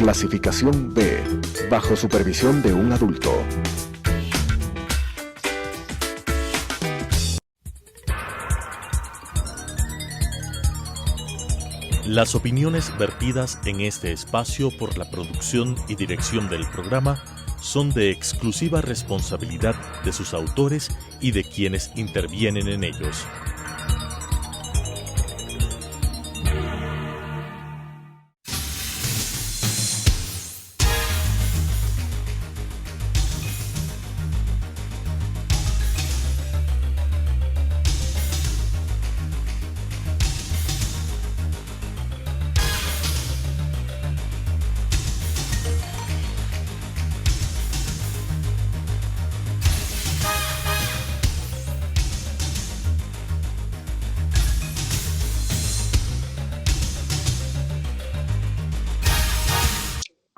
Clasificación B, bajo supervisión de un adulto. Las opiniones vertidas en este espacio por la producción y dirección del programa son de exclusiva responsabilidad de sus autores y de quienes intervienen en ellos.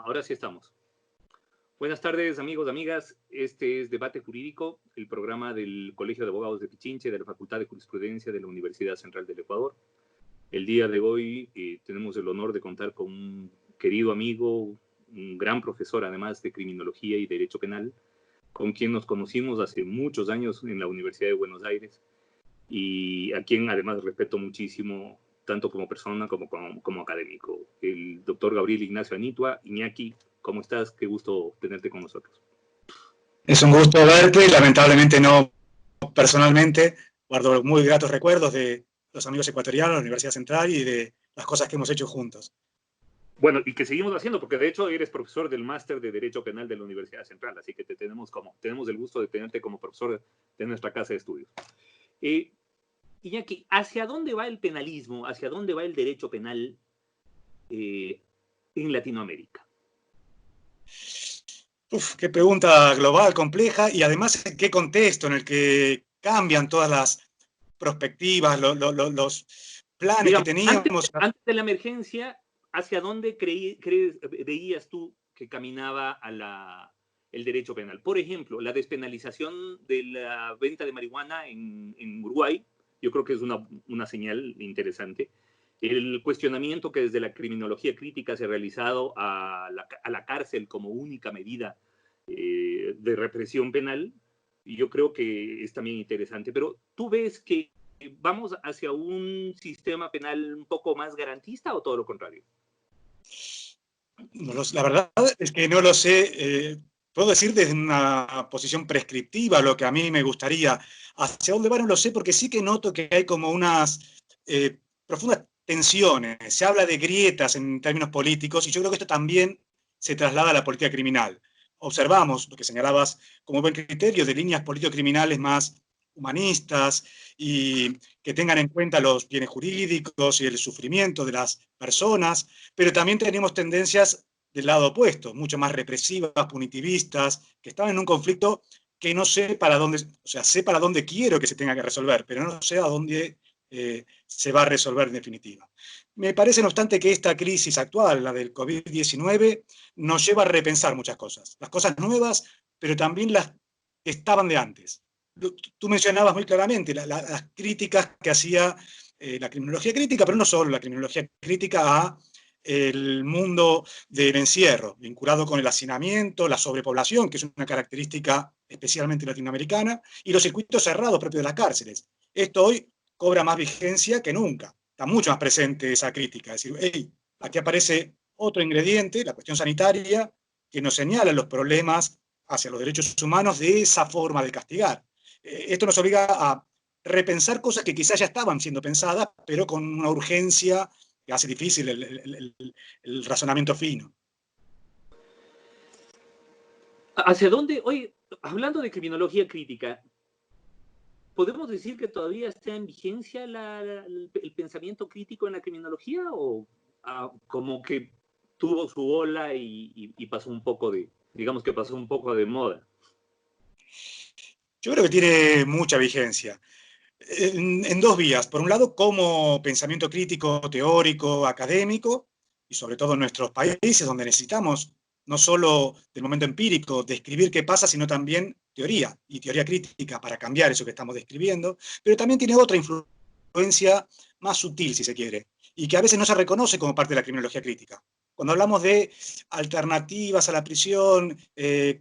Ahora sí estamos. Buenas tardes, amigos, amigas. Este es Debate Jurídico, el programa del Colegio de Abogados de Pichinche, de la Facultad de Jurisprudencia de la Universidad Central del Ecuador. El día de hoy tenemos el honor de contar con un querido amigo, un gran profesor, además de Criminología y Derecho Penal, con quien nos conocimos hace muchos años en la Universidad de Buenos Aires y a quien además respeto muchísimo, tanto como persona como académico. El doctor Gabriel Ignacio Anitua. Iñaki, ¿cómo estás? Qué gusto tenerte con nosotros. Es un gusto verte, lamentablemente no personalmente. Guardo muy gratos recuerdos de los amigos ecuatorianos, la Universidad Central y de las cosas que hemos hecho juntos. Bueno, y que seguimos haciendo, porque de hecho eres profesor del Máster de Derecho Penal de la Universidad Central, así que tenemos el gusto de tenerte como profesor de nuestra casa de estudios. Iñaki, ¿hacia dónde va el penalismo, hacia dónde va el derecho penal en Latinoamérica? Qué pregunta global, compleja, y además en qué contexto en el que cambian todas las perspectivas, los planes, digamos, que teníamos. Antes de la emergencia, ¿hacia dónde veías tú que caminaba el derecho penal? Por ejemplo, la despenalización de la venta de marihuana en Uruguay, yo creo que es una señal interesante. El cuestionamiento que desde la criminología crítica se ha realizado a la cárcel como única medida de represión penal, y yo creo que es también interesante. Pero ¿tú ves que vamos hacia un sistema penal un poco más garantista o todo lo contrario? La verdad es que no lo sé. Puedo decir desde una posición prescriptiva lo que a mí me gustaría. Hacia dónde va no lo sé, porque sí que noto que hay como unas profundas tensiones. Se habla de grietas en términos políticos, y yo creo que esto también se traslada a la política criminal. Observamos lo que señalabas como buen criterio de líneas político-criminales más humanistas y que tengan en cuenta los bienes jurídicos y el sufrimiento de las personas, pero también tenemos tendencias del lado opuesto, mucho más represivas, punitivistas, que están en un conflicto que no sé para dónde, o sea, sé para dónde quiero que se tenga que resolver, pero no sé a dónde se va a resolver en definitiva. Me parece, no obstante, que esta crisis actual, la del COVID-19, nos lleva a repensar muchas cosas. Las cosas nuevas, pero también las que estaban de antes. Tú mencionabas muy claramente las críticas que hacía la criminología crítica, pero no solo la criminología crítica a el mundo del encierro, vinculado con el hacinamiento, la sobrepoblación, que es una característica especialmente latinoamericana, y los circuitos cerrados propios de las cárceles. Esto hoy cobra más vigencia que nunca. Está mucho más presente esa crítica. Es decir, hey, aquí aparece otro ingrediente, la cuestión sanitaria, que nos señala los problemas hacia los derechos humanos de esa forma de castigar. Esto nos obliga a repensar cosas que quizás ya estaban siendo pensadas, pero con una urgencia que hace difícil el razonamiento fino. ¿Hacia dónde? Oye, hablando de criminología crítica, ¿podemos decir que todavía está en vigencia el pensamiento crítico en la criminología o como que tuvo su ola y pasó un poco digamos que pasó un poco de moda? Yo creo que tiene mucha vigencia. En dos vías. Por un lado, como pensamiento crítico, teórico, académico, y sobre todo en nuestros países, donde necesitamos no solo del momento empírico describir qué pasa, sino también teoría, y teoría crítica para cambiar eso que estamos describiendo, pero también tiene otra influencia más sutil, si se quiere, y que a veces no se reconoce como parte de la criminología crítica. Cuando hablamos de alternativas a la prisión, el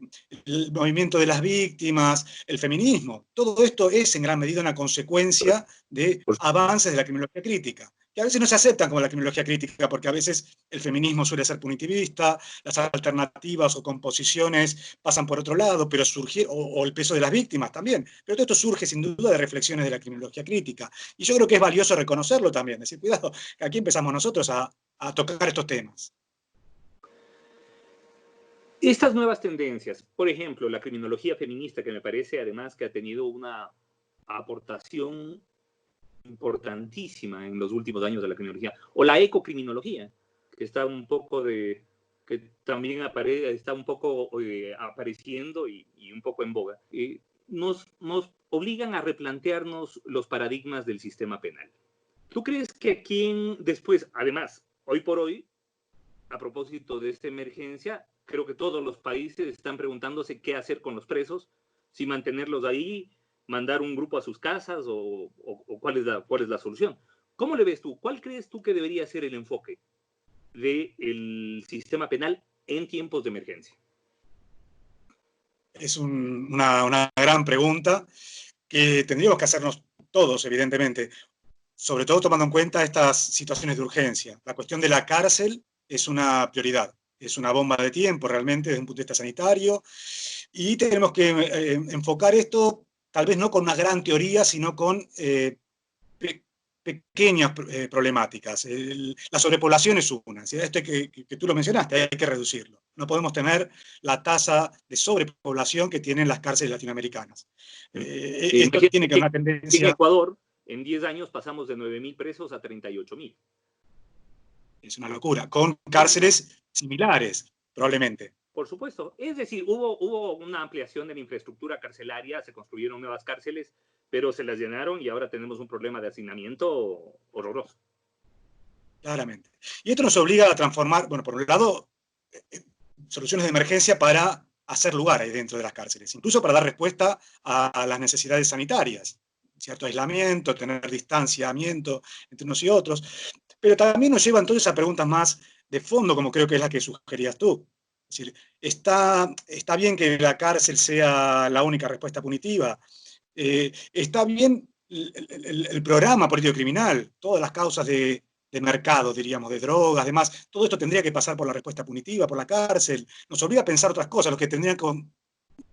movimiento de las víctimas, el feminismo, todo esto es en gran medida una consecuencia de avances de la criminología crítica, que a veces no se aceptan como la criminología crítica, porque a veces el feminismo suele ser punitivista, las alternativas o composiciones pasan por otro lado, pero o el peso de las víctimas también. Pero todo esto surge sin duda de reflexiones de la criminología crítica. Y yo creo que es valioso reconocerlo también, decir, cuidado, que aquí empezamos nosotros a tocar estos temas. Estas nuevas tendencias, por ejemplo, la criminología feminista, que me parece además que ha tenido una aportación importantísima en los últimos años de la criminología, o la ecocriminología, que está un poco que también está un poco apareciendo y un poco en boga, nos obligan a replantearnos los paradigmas del sistema penal. ¿Tú crees que después, además, hoy por hoy, a propósito de esta emergencia, creo que todos los países están preguntándose qué hacer con los presos, si mantenerlos ahí, mandar un grupo a sus casas o cuál es la solución? ¿Cómo le ves tú? ¿Cuál crees tú que debería ser el enfoque del sistema penal en tiempos de emergencia? Es una gran pregunta que tendríamos que hacernos todos, evidentemente, sobre todo tomando en cuenta estas situaciones de urgencia. La cuestión de la cárcel es una prioridad, es una bomba de tiempo realmente desde un punto de vista sanitario, y tenemos que enfocar esto tal vez no con una gran teoría, sino con pequeñas problemáticas. La sobrepoblación es una. Esto que tú lo mencionaste, hay que reducirlo. No podemos tener la tasa de sobrepoblación que tienen las cárceles latinoamericanas. Esto tiene que haber una tendencia... En Ecuador, en 10 años pasamos de 9.000 presos a 38.000. Es una locura, con cárceles similares, probablemente. Por supuesto. Es decir, hubo una ampliación de la infraestructura carcelaria, se construyeron nuevas cárceles, pero se las llenaron y ahora tenemos un problema de hacinamiento horroroso. Claramente. Y esto nos obliga a transformar, bueno, por un lado, soluciones de emergencia para hacer lugar ahí dentro de las cárceles, incluso para dar respuesta a las necesidades sanitarias, cierto aislamiento, tener distanciamiento entre unos y otros, pero también nos llevan todas esas preguntas más de fondo, como creo que es la que sugerías tú. Es decir, está bien que la cárcel sea la única respuesta punitiva, está bien el programa político criminal, todas las causas de mercado, diríamos, de drogas, además, todo esto tendría que pasar por la respuesta punitiva, por la cárcel, nos obliga a pensar otras cosas, los que tendrían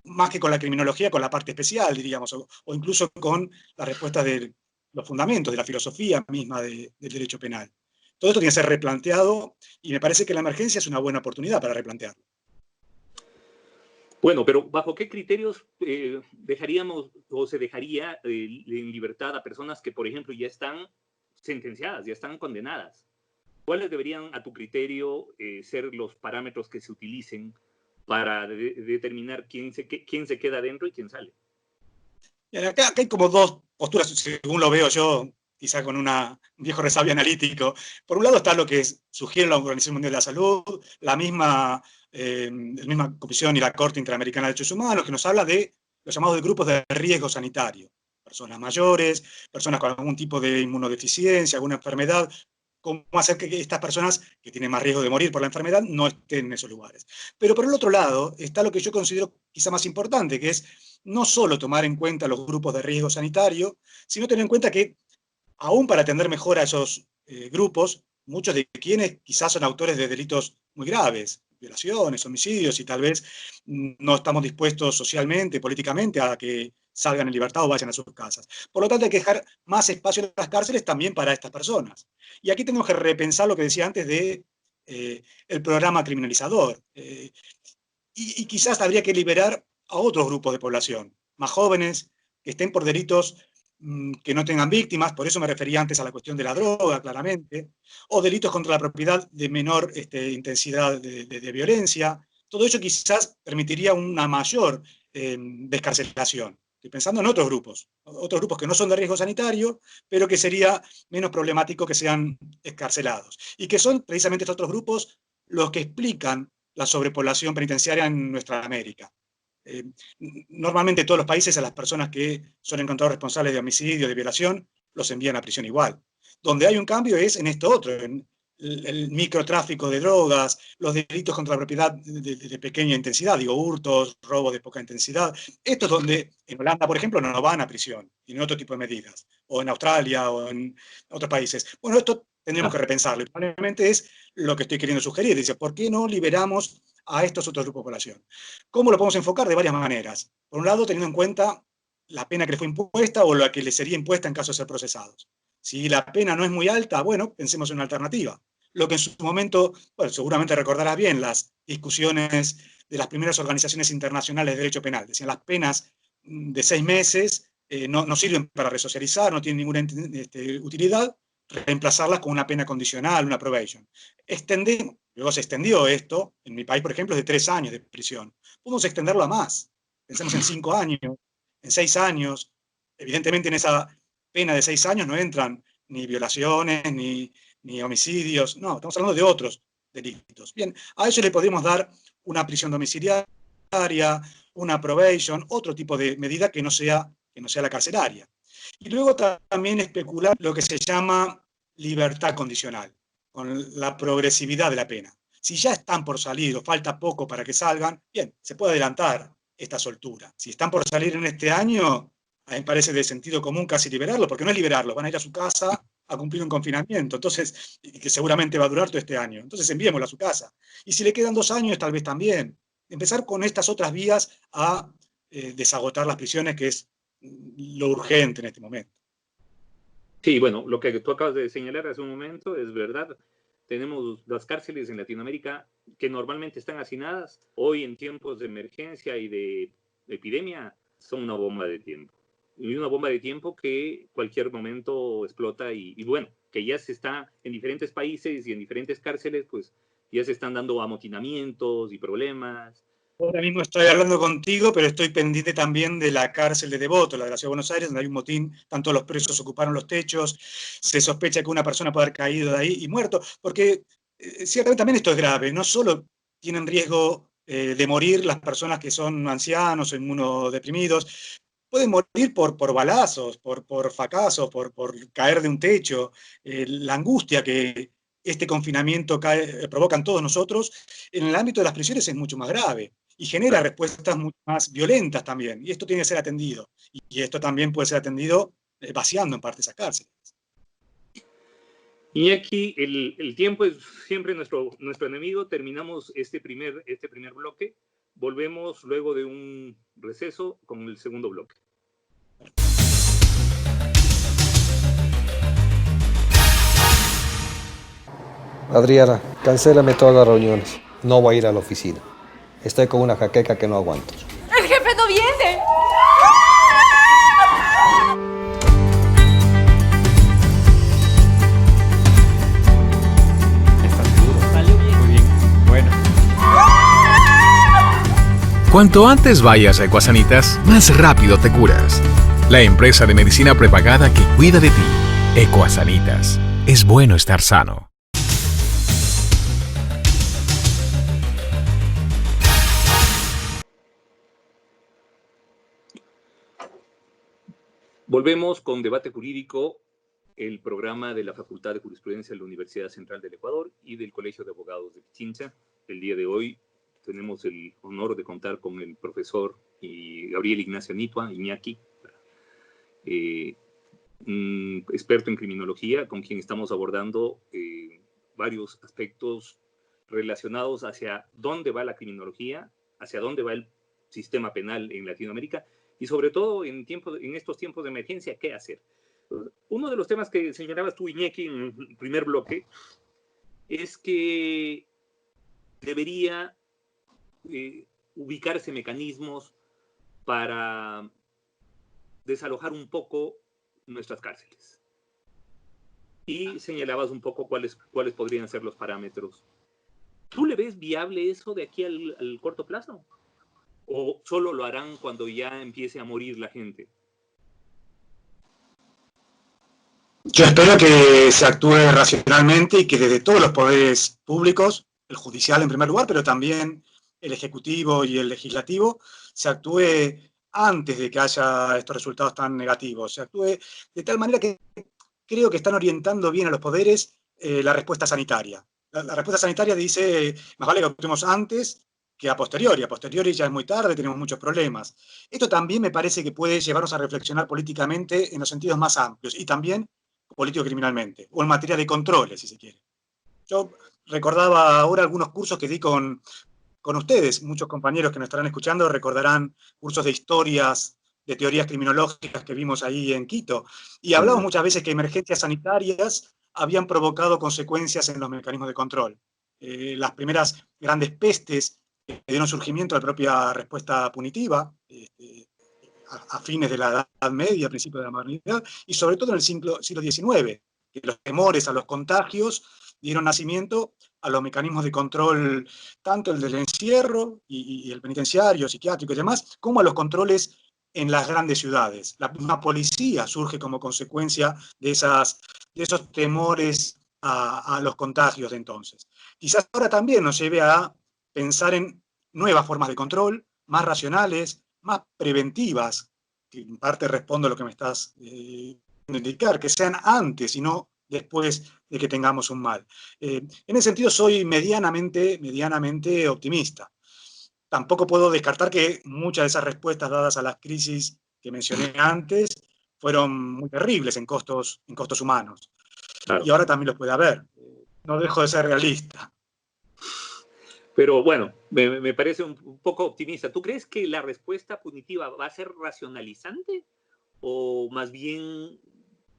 más que con la criminología, con la parte especial, diríamos, o incluso con la respuesta de los fundamentos, de la filosofía misma del derecho penal. Todo esto tiene que ser replanteado y me parece que la emergencia es una buena oportunidad para replantearlo. Bueno, pero ¿bajo qué criterios dejaríamos o se dejaría en libertad a personas que, por ejemplo, ya están sentenciadas, ya están condenadas? ¿Cuáles deberían, a tu criterio, ser los parámetros que se utilicen para determinar quién se queda dentro y quién sale? Acá hay como dos posturas, según lo veo yo, quizá con un viejo resabio analítico. Por un lado está lo que sugiere la Organización Mundial de la Salud, la misma Comisión y la Corte Interamericana de Derechos Humanos, que nos habla de los llamados grupos de riesgo sanitario. Personas mayores, personas con algún tipo de inmunodeficiencia, alguna enfermedad. ¿Cómo hacer que estas personas que tienen más riesgo de morir por la enfermedad no estén en esos lugares? Pero por el otro lado está lo que yo considero quizá más importante, que es no solo tomar en cuenta los grupos de riesgo sanitario, sino tener en cuenta que aún para atender mejor a esos grupos, muchos de quienes quizás son autores de delitos muy graves, violaciones, homicidios, y tal vez no estamos dispuestos socialmente, políticamente, a que salgan en libertad o vayan a sus casas. Por lo tanto, hay que dejar más espacio en las cárceles también para estas personas. Y aquí tenemos que repensar lo que decía antes de el programa criminalizador. Y quizás habría que liberar a otros grupos de población, más jóvenes, que estén por delitos que no tengan víctimas, por eso me refería antes a la cuestión de la droga, claramente, o delitos contra la propiedad de menor intensidad de violencia. Todo eso quizás permitiría una mayor descarcelación. Estoy pensando en otros grupos que no son de riesgo sanitario, pero que sería menos problemático que sean excarcelados. Y que son precisamente estos otros grupos los que explican la sobrepoblación penitenciaria en nuestra América. Normalmente todos los países a las personas que son encontrados responsables de homicidio, de violación, los envían a prisión igual. Donde hay un cambio es en esto otro, en el microtráfico de drogas, los delitos contra la propiedad de pequeña intensidad, digo, hurtos, robos de poca intensidad. Esto es donde en Holanda, por ejemplo, no van a prisión, tienen otro tipo de medidas, o en Australia, o en otros países. Bueno, esto tendremos que repensarlo, y probablemente es lo que estoy queriendo sugerir. Dice, ¿por qué no liberamos a estos otros grupos de población? ¿Cómo lo podemos enfocar? De varias maneras. Por un lado, teniendo en cuenta la pena que les fue impuesta o la que les sería impuesta en caso de ser procesados. Si la pena no es muy alta, bueno, pensemos en una alternativa. Lo que en su momento, bueno, seguramente recordarás bien las discusiones de las primeras organizaciones internacionales de derecho penal. Decían, las penas de 6 meses no sirven para resocializar, no tienen ninguna utilidad, reemplazarlas con una pena condicional, una probation. Luego se extendió esto, en mi país, por ejemplo, es de 3 años de prisión. Podemos extenderlo a más. Pensemos en 5 años, en 6 años. Evidentemente en esa pena de 6 años no entran ni violaciones, ni homicidios, no, estamos hablando de otros delitos. Bien, a eso le podemos dar una prisión domiciliaria, una probation, otro tipo de medida que no sea la carcelaria. Y luego también especular lo que se llama libertad condicional, con la progresividad de la pena. Si ya están por salir o falta poco para que salgan, bien, se puede adelantar esta soltura. Si están por salir en este año, a mí me parece de sentido común casi liberarlos, porque no es liberarlos, van a ir a su casa a cumplir un confinamiento, entonces, que seguramente va a durar todo este año. Entonces enviémoslo a su casa. Y si le quedan 2 años, tal vez también. Empezar con estas otras vías a desagotar las prisiones, que es lo urgente en este momento. Sí, bueno, lo que tú acabas de señalar hace un momento es verdad. Tenemos las cárceles en Latinoamérica que normalmente están hacinadas. Hoy, en tiempos de emergencia y de epidemia, son una bomba de tiempo. Y una bomba de tiempo que cualquier momento explota y bueno, que ya se está en diferentes países y en diferentes cárceles, pues ya se están dando amotinamientos y problemas. Ahora mismo estoy hablando contigo, pero estoy pendiente también de la cárcel de Devoto, la de la Ciudad de Buenos Aires, donde hay un motín, tanto los presos ocuparon los techos, se sospecha que una persona puede haber caído de ahí y muerto, porque ciertamente también esto es grave, no solo tienen riesgo de morir las personas que son ancianos o inmunodeprimidos, pueden morir por balazos, por fracasos, por caer de un techo, la angustia que este confinamiento provoca en todos nosotros, en el ámbito de las prisiones es mucho más grave y genera respuestas mucho más violentas también. Y esto tiene que ser atendido. Y esto también puede ser atendido vaciando en parte esas cárceles. Y aquí el tiempo es siempre nuestro enemigo. Terminamos este primer bloque. Volvemos luego de un receso con el segundo bloque. Adriana, cancélame todas las reuniones. No voy a ir a la oficina. Estoy con una jaqueca que no aguanto. ¡El jefe no viene! ¿Estás seguro? Salió bien. Muy bien. Bueno. Cuanto antes vayas a Ecuasanitas, más rápido te curas. La empresa de medicina prepagada que cuida de ti. Ecuasanitas. Es bueno estar sano. Volvemos con Debate Jurídico, el programa de la Facultad de Jurisprudencia de la Universidad Central del Ecuador y del Colegio de Abogados de Pichincha. El día de hoy tenemos el honor de contar con el profesor Gabriel Ignacio Nitua, Iñaki, un experto en criminología con quien estamos abordando varios aspectos relacionados hacia dónde va la criminología, hacia dónde va el sistema penal en Latinoamérica y sobre todo en estos tiempos de emergencia, ¿qué hacer? Uno de los temas que señalabas tú, Iñaki, en el primer bloque, es que debería ubicarse mecanismos para desalojar un poco nuestras cárceles. Y señalabas un poco cuáles podrían ser los parámetros. ¿Tú le ves viable eso de aquí al corto plazo? ¿O solo lo harán cuando ya empiece a morir la gente? Yo espero que se actúe racionalmente y que desde todos los poderes públicos, el judicial en primer lugar, pero también el ejecutivo y el legislativo, se actúe antes de que haya estos resultados tan negativos. Se actúe de tal manera que creo que están orientando bien a los poderes la respuesta sanitaria. La respuesta sanitaria dice, más vale que actuemos antes que a posteriori. A posteriori ya es muy tarde, tenemos muchos problemas. Esto también me parece que puede llevarnos a reflexionar políticamente en los sentidos más amplios, y también político-criminalmente, o en materia de controles, si se quiere. Yo recordaba ahora algunos cursos que di con ustedes. Muchos compañeros que nos estarán escuchando recordarán cursos de historias, de teorías criminológicas que vimos ahí en Quito. Y hablamos muchas veces que emergencias sanitarias habían provocado consecuencias en los mecanismos de control. Las primeras grandes pestes que dieron surgimiento a la propia respuesta punitiva, a fines de la Edad Media, a principios de la modernidad, y sobre todo en el siglo XIX, que los temores a los contagios dieron nacimiento a los mecanismos de control, tanto el del encierro y el penitenciario, psiquiátrico y demás, como a los controles en las grandes ciudades. La misma policía surge como consecuencia de esos temores a los contagios de entonces. Quizás ahora también nos lleve a pensar en nuevas formas de control, más racionales, más preventivas, que en parte respondo a lo que me estás indicar, que sean antes y no después de que tengamos un mal. En ese sentido soy medianamente optimista. Tampoco puedo descartar que muchas de esas respuestas dadas a las crisis que mencioné antes fueron muy terribles en costos humanos. Claro. Y ahora también los puede haber. No dejo de ser realista. Pero bueno, me parece un poco optimista. ¿Tú crees que la respuesta punitiva va a ser racionalizante o más bien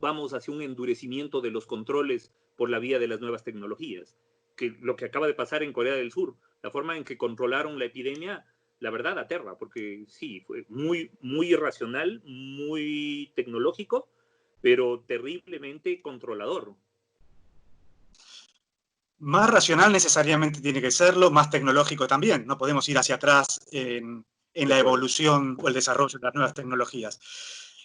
vamos hacia un endurecimiento de los controles por la vía de las nuevas tecnologías? Que lo que acaba de pasar en Corea del Sur, la forma en que controlaron la epidemia, la verdad aterra, porque sí, fue muy irracional, muy tecnológico, pero terriblemente controlador. Más racional necesariamente tiene que serlo, más tecnológico también. No podemos ir hacia atrás en la evolución o el desarrollo de las nuevas tecnologías.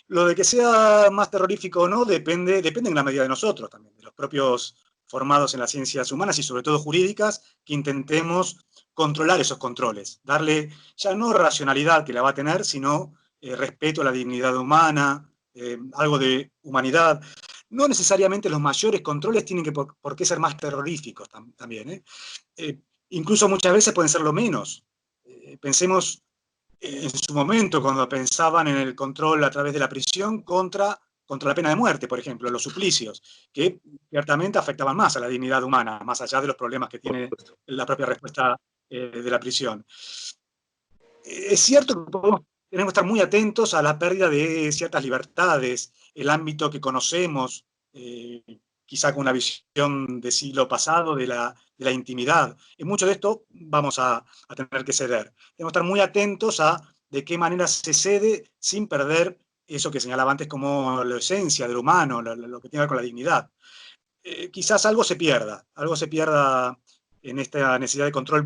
Lo de que sea más terrorífico o no depende en la medida de nosotros también, de los propios formados en las ciencias humanas y sobre todo jurídicas, que intentemos controlar esos controles, darle ya no racionalidad que la va a tener, sino respeto a la dignidad humana, algo de humanidad. No necesariamente los mayores controles tienen que por qué ser más terroríficos también. Incluso muchas veces pueden ser lo menos. Pensemos en su momento cuando pensaban en el control a través de la prisión contra la pena de muerte, por ejemplo, los suplicios, que ciertamente afectaban más a la dignidad humana, más allá de los problemas que tiene la propia respuesta de la prisión. Es cierto que tenemos que estar muy atentos a la pérdida de ciertas libertades, el ámbito que conocemos, quizá con una visión del siglo pasado de la intimidad. En mucho de esto vamos a tener que ceder. Tenemos que estar muy atentos a de qué manera se cede sin perder eso que señalaba antes como la esencia del humano, lo que tiene que ver con la dignidad. Quizás algo se pierda en esta necesidad de control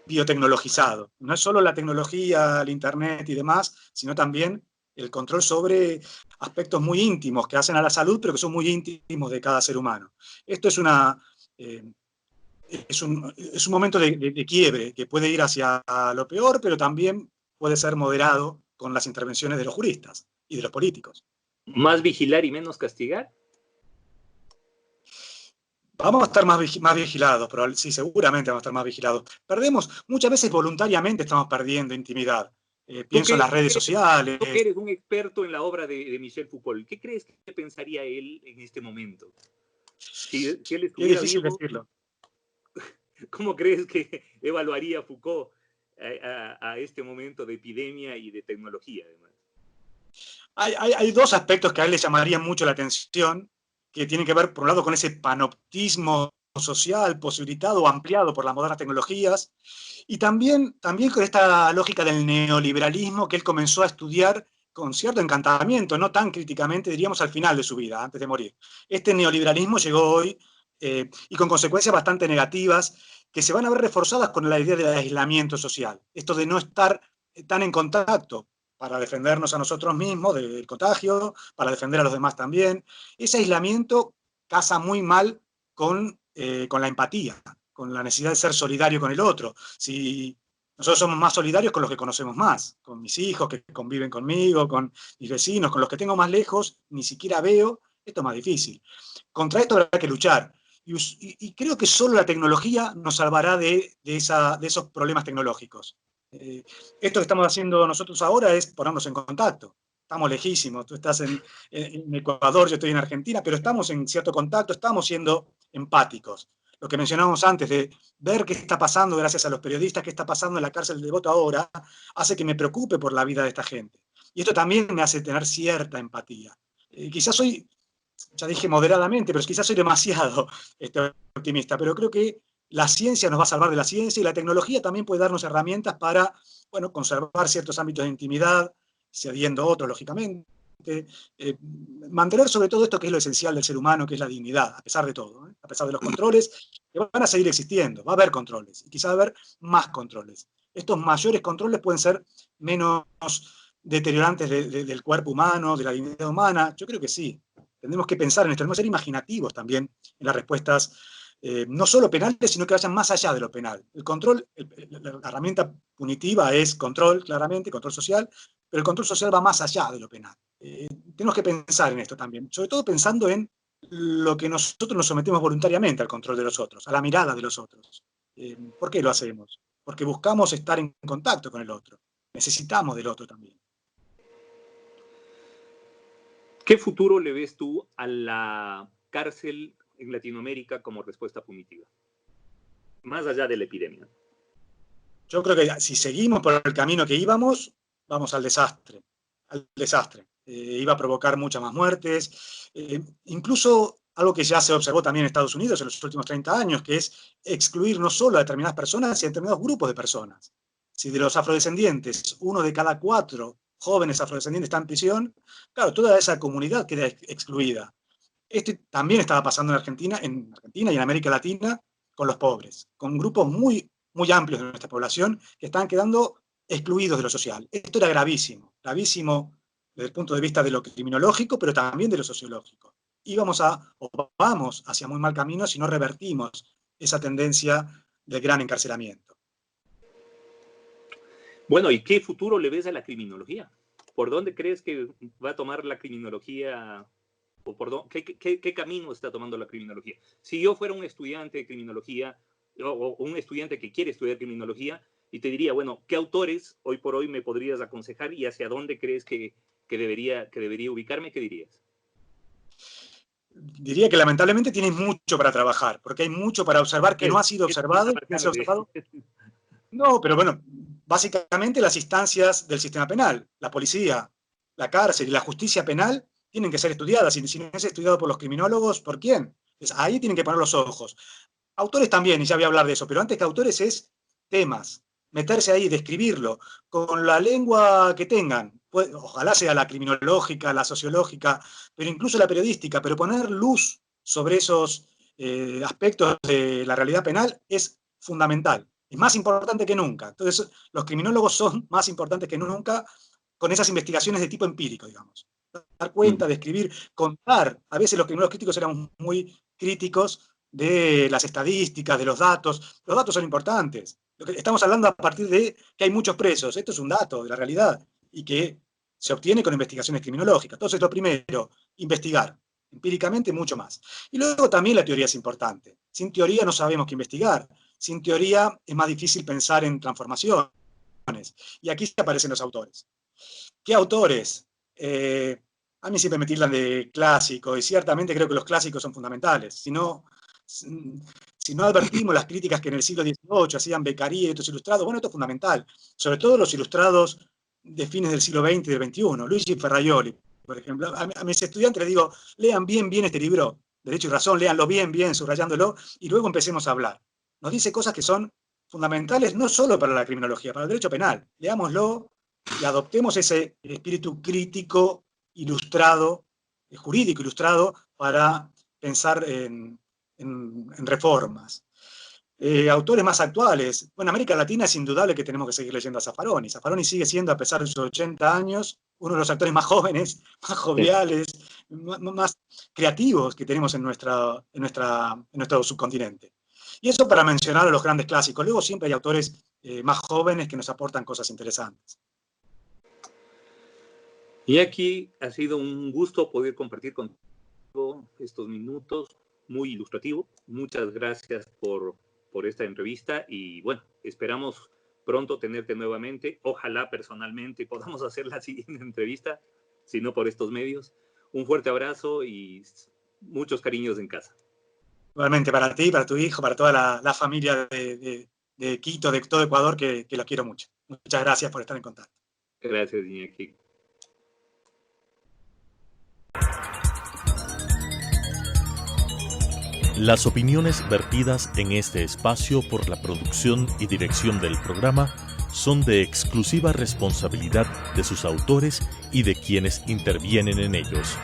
biotecnologizado. No es solo la tecnología, el internet y demás, sino también el control sobre aspectos muy íntimos que hacen a la salud, pero que son muy íntimos de cada ser humano. Esto es un momento de quiebre que puede ir hacia lo peor, pero también puede ser moderado con las intervenciones de los juristas y de los políticos. ¿Más vigilar y menos castigar? Vamos a estar más vigilados, pero sí, seguramente vamos a estar más vigilados. Muchas veces voluntariamente estamos perdiendo intimidad. Pienso en las redes sociales. Tú que eres un experto en la obra de Michel Foucault, ¿qué crees que pensaría él en este momento? Si él estuviera vivo, decirlo. ¿Cómo crees que evaluaría Foucault a este momento de epidemia y de tecnología, además? Hay dos aspectos que a él le llamarían mucho la atención, que tienen que ver, por un lado, con ese panoptismo social posibilitado o ampliado por las modernas tecnologías, y también con esta lógica del neoliberalismo que él comenzó a estudiar con cierto encantamiento, no tan críticamente, diríamos al final de su vida, antes de morir. Este neoliberalismo llegó hoy y con consecuencias bastante negativas que se van a ver reforzadas con la idea del aislamiento social. Esto de no estar tan en contacto para defendernos a nosotros mismos del contagio, para defender a los demás también. Ese aislamiento casa muy mal con la empatía, con la necesidad de ser solidario con el otro. Si nosotros somos más solidarios con los que conocemos más, con mis hijos que conviven conmigo, con mis vecinos, con los que tengo más lejos, ni siquiera veo, Esto es más difícil. Contra esto habrá que luchar. Y creo que solo la tecnología nos salvará de esos problemas tecnológicos. Esto que estamos haciendo nosotros ahora es ponernos en contacto. Estamos lejísimos, tú estás en Ecuador, yo estoy en Argentina, pero estamos en cierto contacto, estamos siendo empáticos. Lo que mencionábamos antes de ver qué está pasando gracias a los periodistas, qué está pasando en la cárcel de Voto ahora, hace que me preocupe por la vida de esta gente. Y esto también me hace tener cierta empatía. Quizás soy, ya dije moderadamente, pero quizás soy demasiado optimista, pero creo que la ciencia nos va a salvar de la ciencia y la tecnología también puede darnos herramientas para, bueno, conservar ciertos ámbitos de intimidad, cediendo otros, lógicamente. Mantener sobre todo esto que es lo esencial del ser humano, que es la dignidad, a pesar de todo, a pesar de los controles, que van a seguir existiendo, va a haber controles, y quizás va a haber más controles. Estos mayores controles pueden ser menos deteriorantes del cuerpo humano, de la dignidad humana. Yo creo que sí. Tendremos que pensar en esto, tenemos que ser imaginativos también en las respuestas, no solo penales, sino que vayan más allá de lo penal. El control, la herramienta punitiva es control, claramente, control social, pero el control social va más allá de lo penal. Tenemos que pensar en esto también, sobre todo pensando en lo que nosotros nos sometemos voluntariamente al control de los otros, a la mirada de los otros. ¿Por qué lo hacemos? Porque buscamos estar en contacto con el otro. Necesitamos del otro también. ¿Qué futuro le ves tú a la cárcel en Latinoamérica como respuesta punitiva? Más allá de la epidemia. Yo creo que si seguimos por el camino que íbamos, vamos al desastre. Iba a provocar muchas más muertes. Incluso algo que ya se observó también en Estados Unidos en los últimos 30 años, que es excluir no solo a determinadas personas, sino a determinados grupos de personas. Si de los afrodescendientes, 1 de cada 4 jóvenes afrodescendientes está en prisión, claro, toda esa comunidad queda excluida. Esto también estaba pasando en Argentina y en América Latina con los pobres, con grupos muy, muy amplios de nuestra población que estaban quedando excluidos de lo social. Esto era gravísimo desde el punto de vista de lo criminológico, pero también de lo sociológico. Vamos hacia muy mal camino si no revertimos esa tendencia del gran encarcelamiento. Bueno, ¿y qué futuro le ves a la criminología? ¿Por dónde crees que va a tomar la criminología? ¿O qué camino está tomando la criminología? Si yo fuera un estudiante de criminología o un estudiante que quiere estudiar criminología y te diría, bueno, ¿qué autores hoy por hoy me podrías aconsejar y hacia dónde crees que debería ubicarme? ¿Qué dirías? Diría que lamentablemente tienes mucho para trabajar, porque hay mucho para observar que no ha sido observado. No, pero bueno, básicamente las instancias del sistema penal, la policía, la cárcel y la justicia penal tienen que ser estudiadas. Si no es estudiado por los criminólogos, ¿por quién? Entonces, ahí tienen que poner los ojos. Autores también, y ya voy a hablar de eso, pero antes que autores es temas, meterse ahí, describirlo, con la lengua que tengan. Ojalá sea la criminológica, la sociológica, pero incluso la periodística, pero poner luz sobre esos aspectos de la realidad penal es fundamental. Es más importante que nunca. Entonces, los criminólogos son más importantes que nunca con esas investigaciones de tipo empírico, digamos. Dar cuenta, describir, contar. A veces los criminólogos críticos eran muy críticos de las estadísticas, de los datos. Los datos son importantes. Lo que estamos hablando a partir de que hay muchos presos. Esto es un dato de la realidad y que se obtiene con investigaciones criminológicas. Entonces, lo primero, investigar. Empíricamente, mucho más. Y luego también la teoría es importante. Sin teoría no sabemos qué investigar. Sin teoría es más difícil pensar en transformaciones. Y aquí aparecen los autores. ¿Qué autores? A mí siempre me tildan de clásico, y ciertamente creo que los clásicos son fundamentales. Si no advertimos las críticas que en el siglo XVIII hacían Beccaria y otros ilustrados, bueno, esto es fundamental. Sobre todo los ilustrados de fines del siglo XX y del XXI. Luigi Ferraioli, por ejemplo. A mis estudiantes les digo, lean bien este libro, Derecho y Razón, léanlo bien, subrayándolo, y luego empecemos a hablar. Nos dice cosas que son fundamentales no solo para la criminología, para el derecho penal. Leámoslo y adoptemos ese espíritu crítico, ilustrado, jurídico ilustrado, para pensar en reformas. Autores más actuales. Bueno, en América Latina es indudable que tenemos que seguir leyendo a Zaffaroni. Zaffaroni sigue siendo, a pesar de sus 80 años, uno de los actores más jóvenes, más joviales, más creativos que tenemos en nuestro subcontinente. Y eso para mencionar a los grandes clásicos. Luego siempre hay autores más jóvenes que nos aportan cosas interesantes. Y aquí ha sido un gusto poder compartir estos minutos, muy ilustrativo. Muchas gracias por esta entrevista y bueno, esperamos pronto tenerte nuevamente. Ojalá personalmente podamos hacer la siguiente entrevista, si no por estos medios. Un fuerte abrazo y muchos cariños en casa. Igualmente para ti, para tu hijo, para toda la familia de Quito, de todo Ecuador, que los quiero mucho. Muchas gracias por estar en contacto. Gracias, Iñaki. Las opiniones vertidas en este espacio por la producción y dirección del programa son de exclusiva responsabilidad de sus autores y de quienes intervienen en ellos.